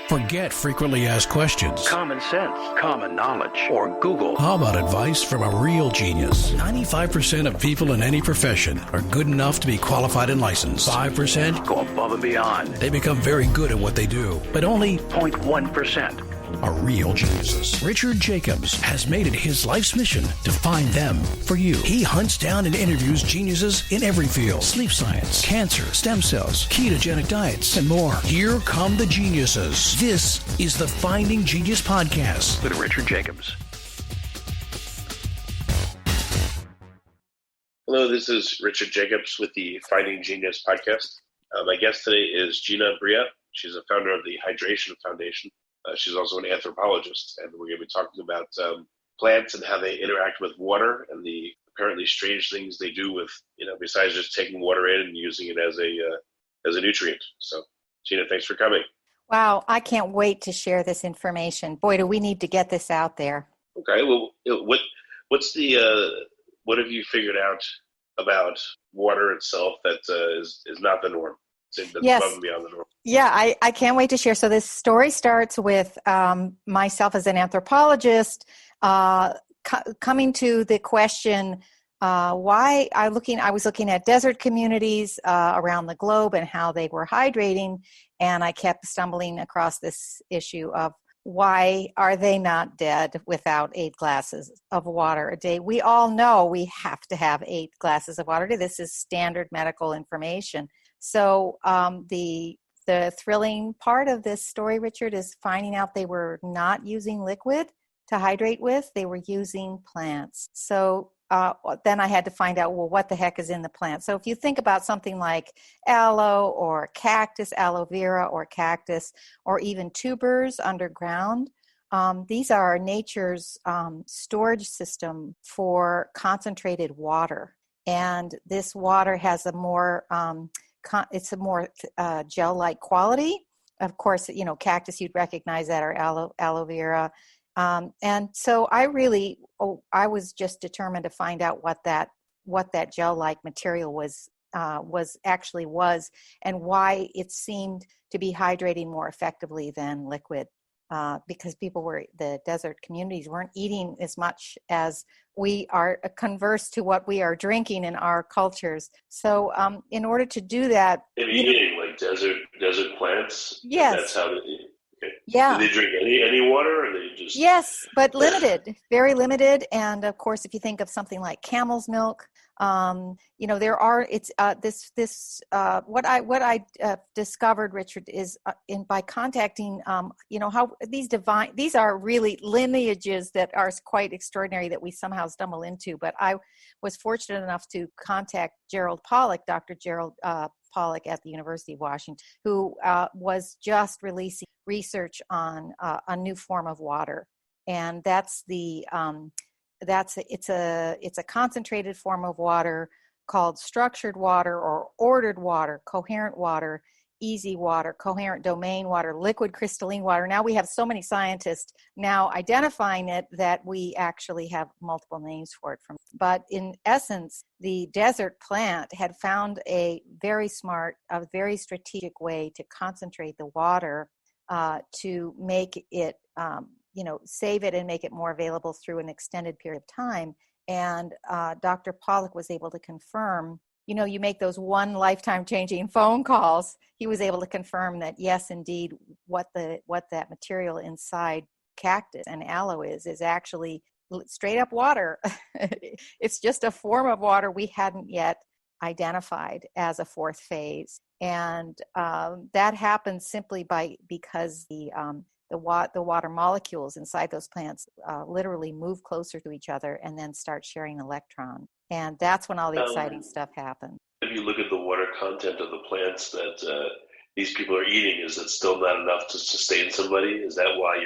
Forget frequently asked questions. Common sense, common knowledge, or Google. How about advice from a real genius? 95% of people in any profession are good enough to be qualified and licensed. 5% go above and beyond. They become very good at what they do, but only 0.1% are real geniuses. Richard Jacobs has made it his life's mission to find them for you. He hunts down and interviews geniuses in every field: sleep science, cancer, stem cells, ketogenic diets, and more. Here come the geniuses. This is the Finding Genius Podcast with Richard Jacobs. Hello, this is Richard Jacobs with the Finding Genius Podcast. My guest today is Gina Bria. She's a founder of the Hydration Foundation. She's also an anthropologist, and we're going to be talking about plants and how they interact with water and the apparently strange things they do with, besides just taking water in and using it as a nutrient. So, Gina, thanks for coming. Wow, I can't wait to share this information. Boy, do we need to get this out there. Okay, well, what have you figured out about water itself that is not the norm? That's yes. Above and beyond the norm. Yeah, I can't wait to share. So this story starts with myself as an anthropologist coming to the question, why I was looking at desert communities around the globe and how they were hydrating, and I kept stumbling across this issue of why are they not dead without 8 glasses of water a day? We all know we have to have 8 glasses of water a day. This is standard medical information. So the thrilling part of this story, Richard, is finding out they were not using liquid to hydrate with. They were using plants. So then I had to find out, well, what the heck is in the plant? So if you think about something like aloe or cactus, aloe vera or cactus, or even tubers underground, these are nature's storage system for concentrated water. And this water has a more gel-like quality. Of course, cactus, you'd recognize that, or aloe vera. And so I was just determined to find out what that gel-like material was, and why it seemed to be hydrating more effectively than liquid. Because the desert communities weren't eating as much as we are converse to what we are drinking in our cultures. So in order to do that... And eating like desert plants? Yes. That's how they eat? Okay. Yeah. Do they drink any water, or they just... Yes, but limited, very limited. And of course, if you think of something like camel's milk, what I discovered, Richard, is by contacting, how these are really lineages that are quite extraordinary that we somehow stumble into. But I was fortunate enough to contact Dr. Gerald Pollack at the University of Washington, who was just releasing research on a new form of water, and it's a concentrated form of water called structured water or ordered water, coherent water, easy water, coherent domain water, liquid crystalline water. Now we have so many scientists now identifying it that we actually have multiple names for it. But in essence, the desert plant had found a very strategic way to concentrate the water to make it save it and make it more available through an extended period of time. And Dr. Pollack was able to confirm, you make those one lifetime changing phone calls. He was able to confirm that, yes, indeed, what that material inside cactus and aloe is actually straight up water. It's just a form of water we hadn't yet identified as a fourth phase. And that happens simply because the water molecules inside those plants literally move closer to each other and then start sharing electron. And that's when all the exciting stuff happens. If you look at the water content of the plants that these people are eating, is it still not enough to sustain somebody? Is that why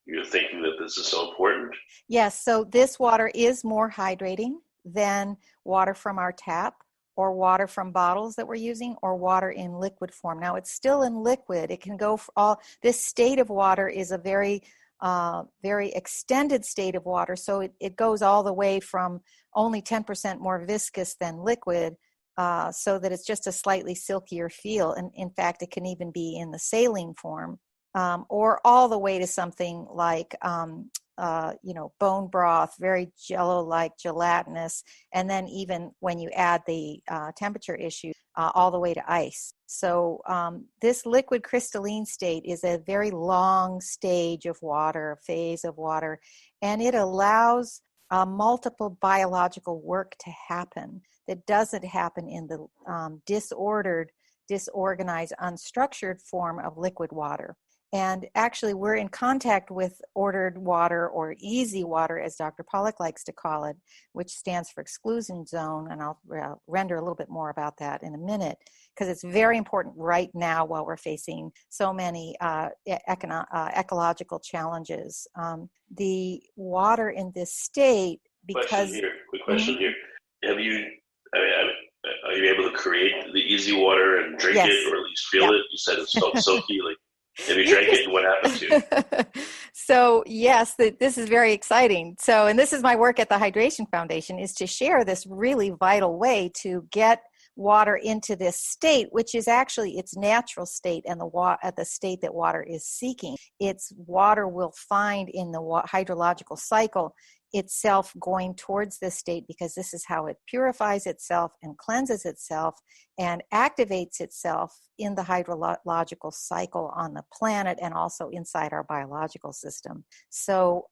you're thinking that this is so important? Yes, so this water is more hydrating than water from our tap, or water from bottles that we're using, or water in liquid form. Now, it's still in liquid. It can go for all. This state of water is a very, very extended state of water. So it goes all the way from only 10% more viscous than liquid, so that it's just a slightly silkier feel. And in fact, it can even be in the saline form. or all the way to something like, bone broth, very jello-like, gelatinous, and then even when you add the temperature issue, all the way to ice. So this liquid crystalline state is a very long stage of water, phase of water, and it allows multiple biological work to happen that doesn't happen in the disordered, disorganized, unstructured form of liquid water. And actually, we're in contact with ordered water, or easy water, as Dr. Pollack likes to call it, which stands for exclusion zone. And I'll render a little bit more about that in a minute, because it's very important right now while we're facing so many ecological challenges. The water in this state, because... Quick question here. Are you able to create the easy water and drink it, or at least feel it? You said it felt silky. Have you drank it, and what happened to you? So yes, this is very exciting. So, and this is my work at the Hydration Foundation, is to share this really vital way to get water into this state, which is actually its natural state and the state that water is seeking. Its water will find in the hydrological cycle itself going towards this state, because this is how it purifies itself and cleanses itself and activates itself in the hydrological cycle on the planet and also inside our biological system. So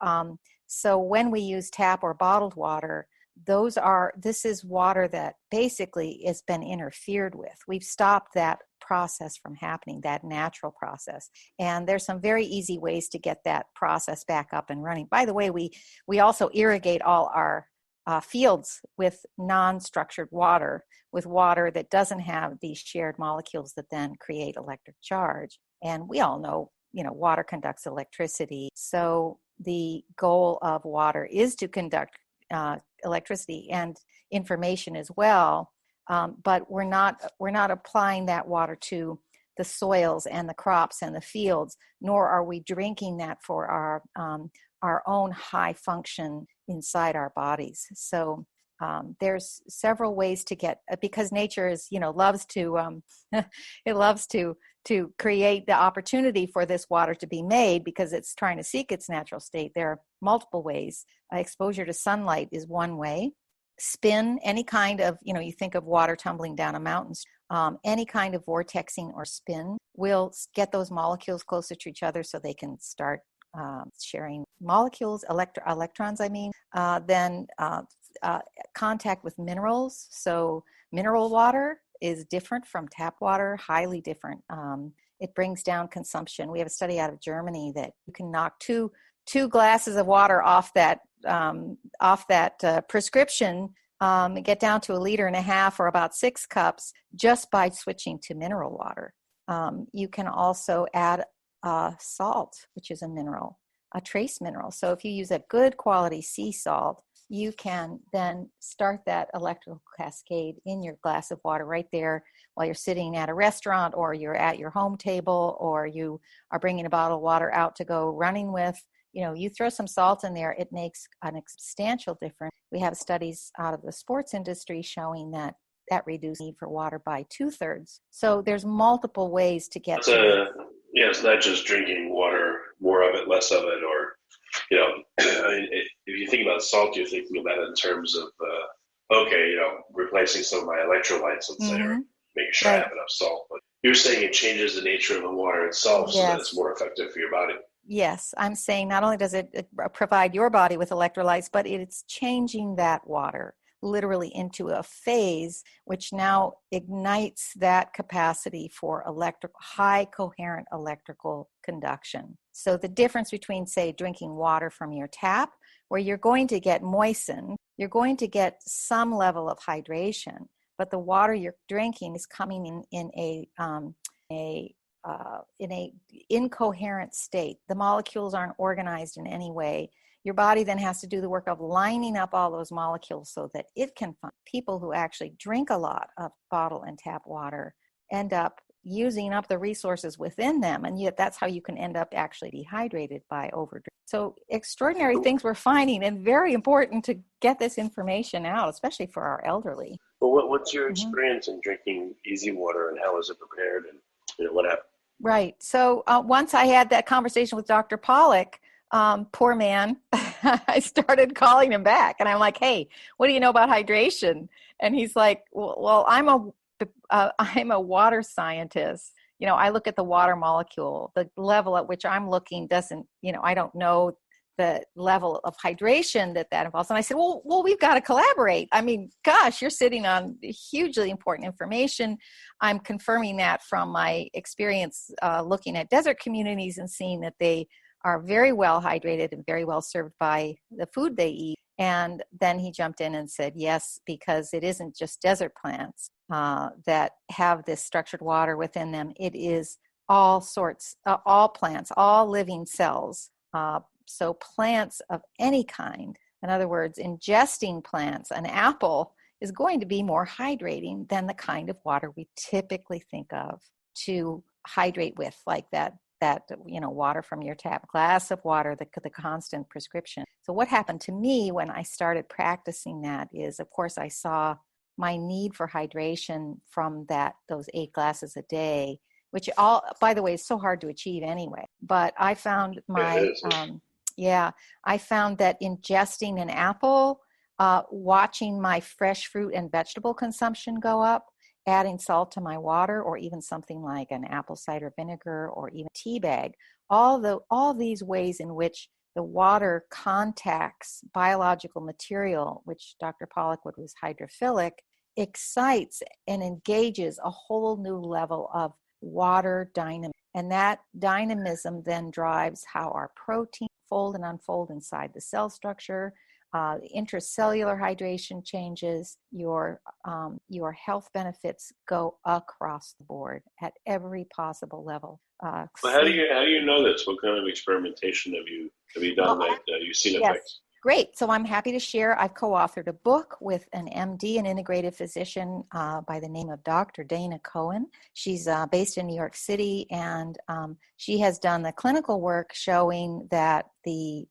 when we use tap or bottled water, this is water that basically has been interfered with. We've stopped that process from happening, that natural process. And there's some very easy ways to get that process back up and running. By the way, we also irrigate all our fields with non-structured water, with water that doesn't have these shared molecules that then create electric charge. And we all know, water conducts electricity. So the goal of water is to conduct electricity and information as well, but we're not applying that water to the soils and the crops and the fields, nor are we drinking that for our own high function inside our bodies. So there's several ways to get, because nature is loves to it loves to create the opportunity for this water to be made, because it's trying to seek its natural state. There are multiple ways. Exposure to sunlight is one way. Spin, any kind of, you think of water tumbling down a mountain, any kind of vortexing or spin will get those molecules closer to each other so they can start sharing molecules, electrons, then contact with minerals. So mineral water is different from tap water, highly different. It brings down consumption. We have a study out of Germany that you can knock two glasses of water off that prescription and get down to 1.5 liters or about 6 cups just by switching to mineral water. You can also add salt, which is a mineral, a trace mineral. So if you use a good quality sea salt, you can then start that electrical cascade in your glass of water right there while you're sitting at a restaurant, or you're at your home table, or you are bringing a bottle of water out to go running with. You throw some salt in there, it makes a substantial difference. We have studies out of the sports industry showing that reduces need for water by 2/3. So there's multiple ways to get it's not just drinking water, more of it, less of it, or if you think about salt, you're thinking about it in terms of replacing some of my electrolytes, let's say, or making sure I have enough salt. But you're saying it changes the nature of the water itself, so that it's more effective for your body. Yes, I'm saying not only does it provide your body with electrolytes, but it's changing that water literally into a phase which now ignites that capacity for high coherent electrical conduction. So the difference between, say, drinking water from your tap, where you're going to get moistened, you're going to get some level of hydration, but the water you're drinking is coming in a incoherent state. The molecules aren't organized in any way. Your body then has to do the work of lining up all those molecules so that it can function. People who actually drink a lot of bottle and tap water end up using up the resources within them, and yet that's how you can end up actually dehydrated by overdrinking. So extraordinary things we're finding, and very important to get this information out, especially for our elderly. Well, what's your experience in drinking easy water, and how is it prepared, and what happened? Right. So once I had that conversation with Dr. Pollack, poor man, I started calling him back, and I'm like, "Hey, what do you know about hydration?" And he's like, "Well, I'm a water scientist. I look at the water molecule. The level at which I'm looking doesn't, I don't know the level of hydration that involves." And I said, well, we've got to collaborate. I mean, gosh, you're sitting on hugely important information. I'm confirming that from my experience looking at desert communities and seeing that they are very well hydrated and very well served by the food they eat. And then he jumped in and said, yes, because it isn't just desert plants that have this structured water within them. It is all sorts, all plants, all living cells. So plants of any kind, in other words, ingesting plants, an apple is going to be more hydrating than the kind of water we typically think of to hydrate with, like that water from your tap, glass of water, the constant prescription. So what happened to me when I started practicing that is, of course, I saw my need for hydration from those 8 glasses a day, which all, by the way, is so hard to achieve anyway. But I found I found that ingesting an apple, watching my fresh fruit and vegetable consumption go up, adding salt to my water, or even something like an apple cider vinegar or even tea bag, all these ways in which the water contacts biological material, which Dr. Pollockwood was hydrophilic, excites and engages a whole new level of water dynamism. And that dynamism then drives how our proteins fold and unfold inside the cell structure. Intracellular hydration changes, your health benefits go across the board at every possible level. Well, how do you know this? What kind of experimentation have you done that you've seen effects? Great. So I'm happy to share. I've co-authored a book with an MD, an integrative physician by the name of Dr. Dana Cohen. She's based in New York City, and she has done the clinical work showing that the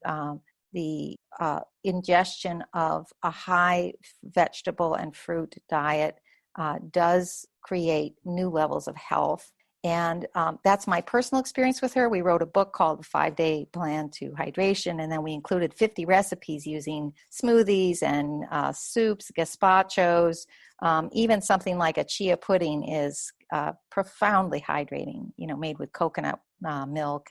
ingestion of a high vegetable and fruit diet does create new levels of health. And that's my personal experience with her. We wrote a book called The 5-Day Plan to Hydration, and then we included 50 recipes using smoothies and soups, gazpachos. Even something like a chia pudding is profoundly hydrating, made with coconut milk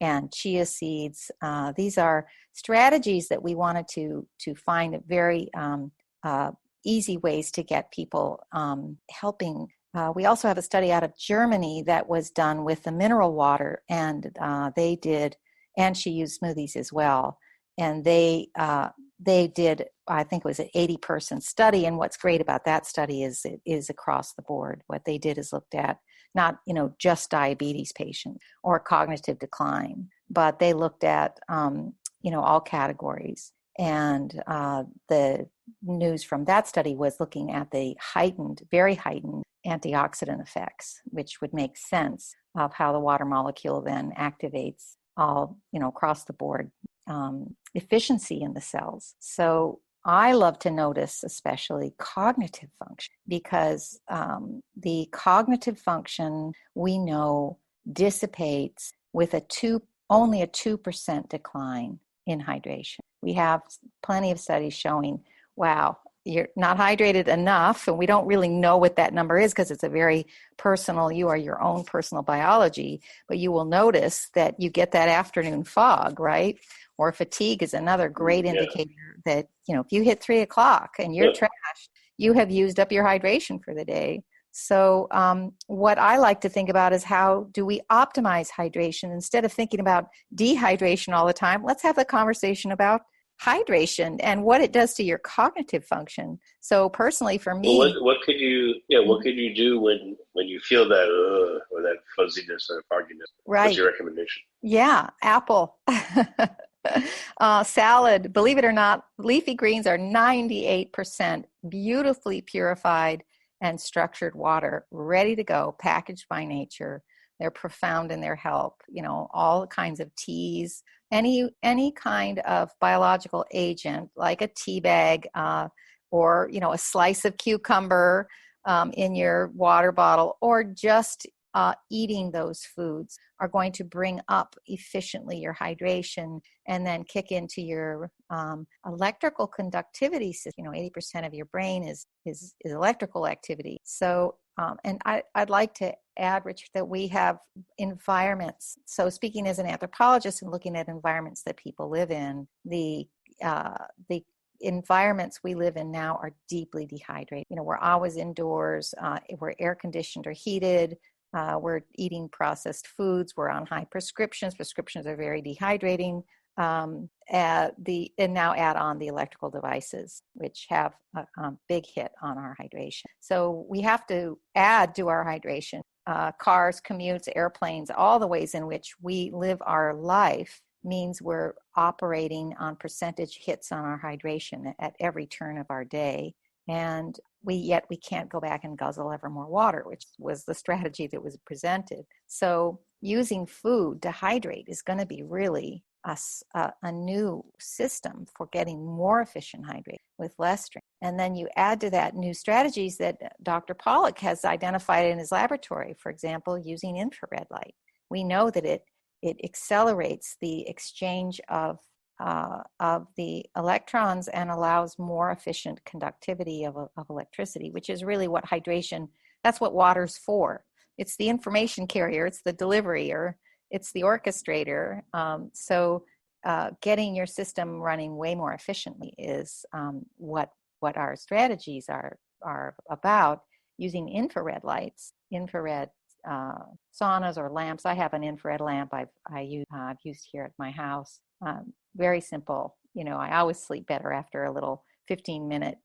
and chia seeds. These are strategies that we wanted to find very easy ways to get people helping. We also have a study out of Germany that was done with the mineral water, and they did, and she used smoothies as well. And they did, I think it was an 80-person study. And what's great about that study is it is across the board. What they did is looked at not, just diabetes patients or cognitive decline, but they looked at, all categories. And the news from that study was looking at the very heightened antioxidant effects, which would make sense of how the water molecule then activates all, across the board efficiency in the cells. So I love to notice especially cognitive function, because the cognitive function we know dissipates with only a 2% decline in hydration. We have plenty of studies showing, wow, you're not hydrated enough, and we don't really know what that number is because it's a very personal, you are your own personal biology, but you will notice that you get that afternoon fog, right? Or fatigue is another great indicator that, if you hit 3:00 and you're trashed, you have used up your hydration for the day. So what I like to think about is, how do we optimize hydration? Instead of thinking about dehydration all the time, let's have the conversation about hydration and what it does to your cognitive function. So personally for me, what could you do when you feel that or that fuzziness or fogginess? Right. What's your recommendation? Yeah, apple. Salad. Believe it or not, leafy greens are 98% beautifully purified and structured water, ready to go, packaged by nature. They're profound in their help. All kinds of teas, any kind of biological agent, like a tea bag or a slice of cucumber in your water bottle, or just eating those foods are going to bring up efficiently your hydration and then kick into your electrical conductivity system. 80% of your brain is electrical activity. So, and I'd like to add, Richard, that we have environments. So speaking as an anthropologist and looking at environments that people live in, the environments we live in now are deeply dehydrated. We're always indoors, we're air conditioned or heated, we're eating processed foods, we're on high prescriptions. Prescriptions are very dehydrating. And now add on the electrical devices, which have a big hit on our hydration. So we have to add to our hydration. Cars, commutes, airplanes, all the ways in which we live our life means we're operating on percentage hits on our hydration at every turn of our day. And we can't go back and guzzle ever more water, which was the strategy that was presented. So using food to hydrate is going to be really a new system for getting more efficient hydration with less drink. And then you add to that new strategies that Dr. Pollack has identified in his laboratory, for example, using infrared light. We know that it accelerates the exchange of the electrons and allows more efficient conductivity of electricity, which is really what hydration, that's what water's for. It's the information carrier, it's the delivery, it's the orchestrator. So getting your system running way more efficiently is what our strategies are about, using infrared lights, infrared saunas or lamps. I have an infrared lamp I've used here at my house. Very simple. I always sleep better after a little 15-minute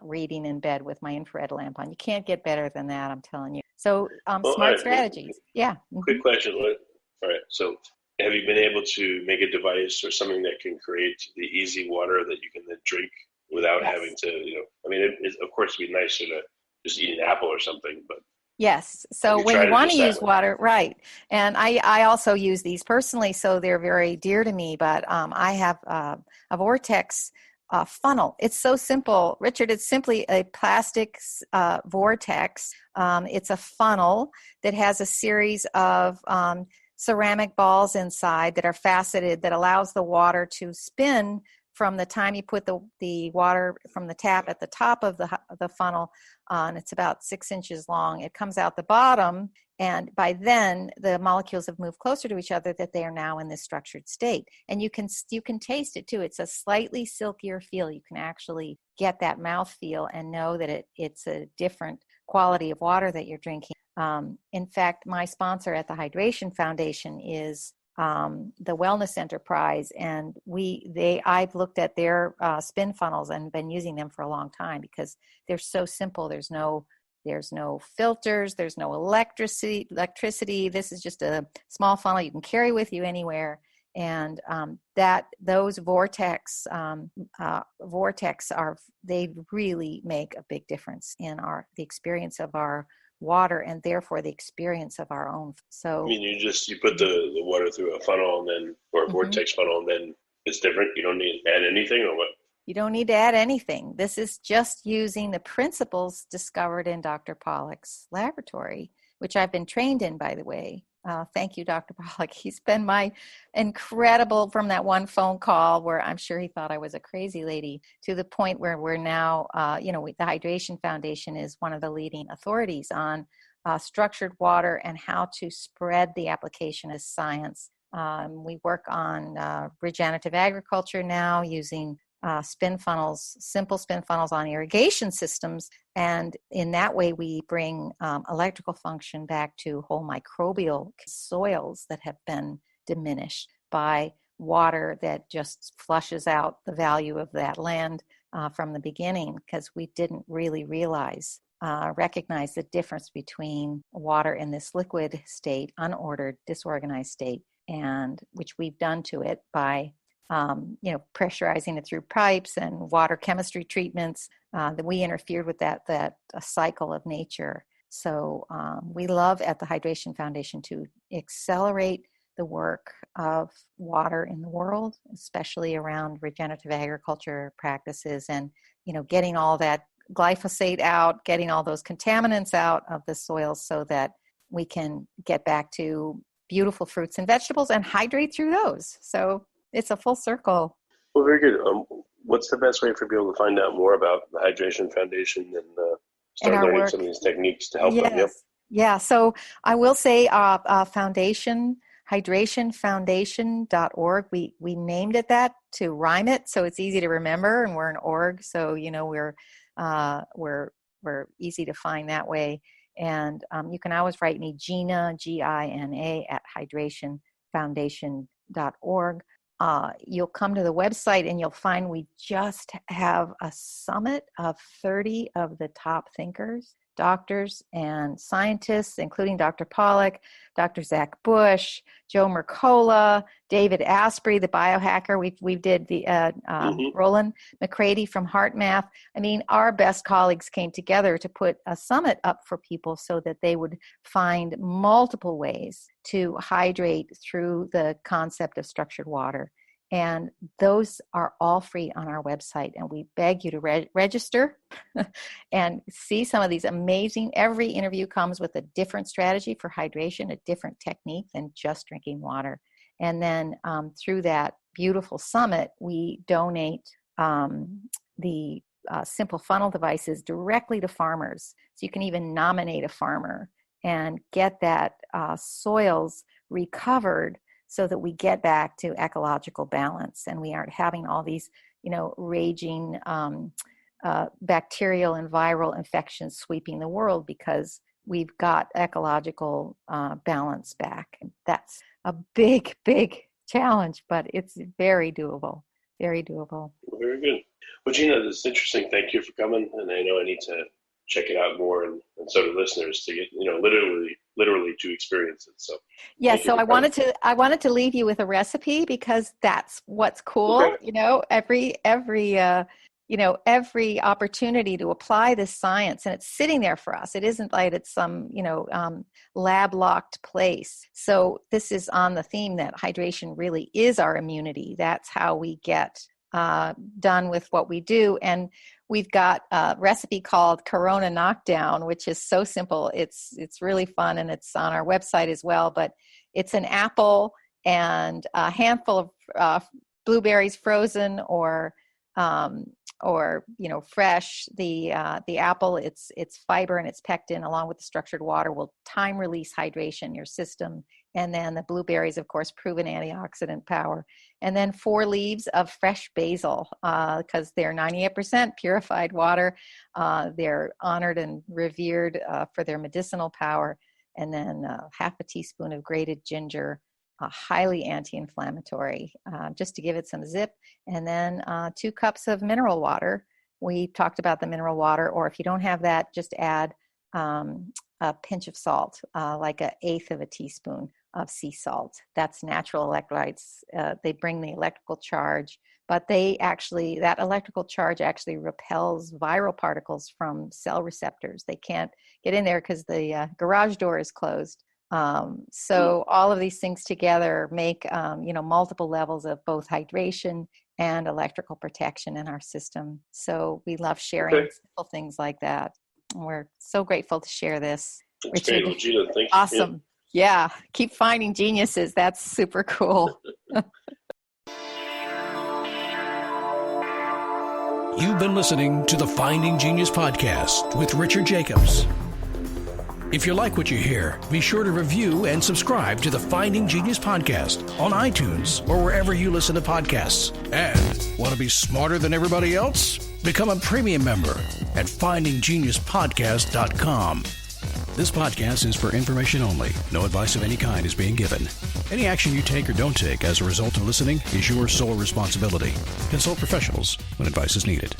reading in bed with my infrared lamp on. You can't get better than that, I'm telling you. So smart strategies. Yeah. Quick question. All right. So have you been able to make a device or something that can create the easy water that you can then drink without having to, of course it'd be nicer to just eat an apple or something, but yes. So when you want to use water, right. And I also use these personally, so they're very dear to me, but I have a Vortex funnel. It's so simple, Richard. It's simply a plastic Vortex. It's a funnel that has a series of ceramic balls inside that are faceted that allows the water to spin from the time you put the water from the tap at the top of the funnel on. It's about 6 inches long. It comes out the bottom, and by then the molecules have moved closer to each other that they are now in this structured state. And you can taste it too. It's a slightly silkier feel. You can actually get that mouth feel and know that it's a different quality of water that you're drinking. In fact, my sponsor at the Hydration Foundation is the Wellness Enterprise, and I've looked at their spin funnels and been using them for a long time because they're so simple. There's no filters, there's no electricity. This is just a small funnel you can carry with you anywhere, and those Vortex they really make a big difference in the experience of our water and therefore the experience of our own. So you put the water through a funnel or a Vortex funnel, and then it's different. You don't need to add anything, or what? You don't need to add anything. This is just using the principles discovered in Dr. Pollack's laboratory, which I've been trained in, by the way. Thank you, Dr. Pollack. He's been my incredible, from that one phone call where I'm sure he thought I was a crazy lady, to the point where we're now, the Hydration Foundation is one of the leading authorities on structured water and how to spread the application as science. We work on regenerative agriculture now using simple spin funnels on irrigation systems. And in that way, we bring electrical function back to whole microbial soils that have been diminished by water that just flushes out the value of that land from the beginning, because we didn't really recognize the difference between water in this liquid state, unordered, disorganized state, and which we've done to it by pressurizing it through pipes and water chemistry treatments, that we interfered with that cycle of nature. So we love at the Hydration Foundation to accelerate the work of water in the world, especially around regenerative agriculture practices and, getting all that glyphosate out, getting all those contaminants out of the soil so that we can get back to beautiful fruits and vegetables and hydrate through those. So it's a full circle. Well, very good. What's the best way for people to find out more about the Hydration Foundation and start learning work. some of these techniques to help them? Yep. Yeah. So I will say foundation, hydrationfoundation.org. We named it that to rhyme it, so it's easy to remember, and we're an org, so we're easy to find that way. And you can always write me, Gina, Gina, at hydrationfoundation.org. You'll come to the website and you'll find we just have a summit of 30 of the top thinkers, doctors and scientists, including Dr. Pollack, Dr. Zach Bush, Joe Mercola, David Asprey, the biohacker. We did the Roland McCready from HeartMath. I mean, our best colleagues came together to put a summit up for people so that they would find multiple ways to hydrate through the concept of structured water. And those are all free on our website. And we beg you to register and see some of these amazing, every interview comes with a different strategy for hydration, a different technique than just drinking water. And then through that beautiful summit, we donate the simple funnel devices directly to farmers. So you can even nominate a farmer and get that soils recovered so that we get back to ecological balance and we aren't having all these, raging bacterial and viral infections sweeping the world because we've got ecological balance back. That's a big, big challenge, but it's very doable, very doable. Very good. Well, Gina, this is interesting. Thank you for coming. And I know I need to check it out more, and so do listeners, to get literally to experience it. So yeah, so I wanted to leave you with a recipe because that's what's cool. Okay. Every opportunity to apply this science, and it's sitting there for us. It isn't like it's some lab locked place. So this is on the theme that hydration really is our immunity. That's how we get done with what we do. And we've got a recipe called Corona Knockdown, which is so simple. It's really fun, and it's on our website as well. But it's an apple and a handful of blueberries, frozen or fresh. The apple, its fiber and its pectin, along with the structured water, will time release hydration in your system. And then the blueberries, of course, proven antioxidant power. And then 4 leaves of fresh basil, because they're 98% purified water. They're honored and revered for their medicinal power. And then half a teaspoon of grated ginger, highly anti-inflammatory, just to give it some zip. And then 2 cups of mineral water. We talked about the mineral water, or if you don't have that, just add a pinch of salt, like 1/8 of a teaspoon of sea salt. That's natural electrolytes. They bring the electrical charge, but that electrical charge actually repels viral particles from cell receptors. They can't get in there because the garage door is closed. So all of these things together make, multiple levels of both hydration and electrical protection in our system. So we love sharing simple things like that. And we're so grateful to share this. That's great. Well, Gina, thank you. Awesome. Yeah. Keep finding geniuses. That's super cool. You've been listening to the Finding Genius podcast with Richard Jacobs. If you like what you hear, be sure to review and subscribe to the Finding Genius podcast on iTunes or wherever you listen to podcasts. And want to be smarter than everybody else? Become a premium member at findinggeniuspodcast.com. This podcast is for information only. No advice of any kind is being given. Any action you take or don't take as a result of listening is your sole responsibility. Consult professionals when advice is needed.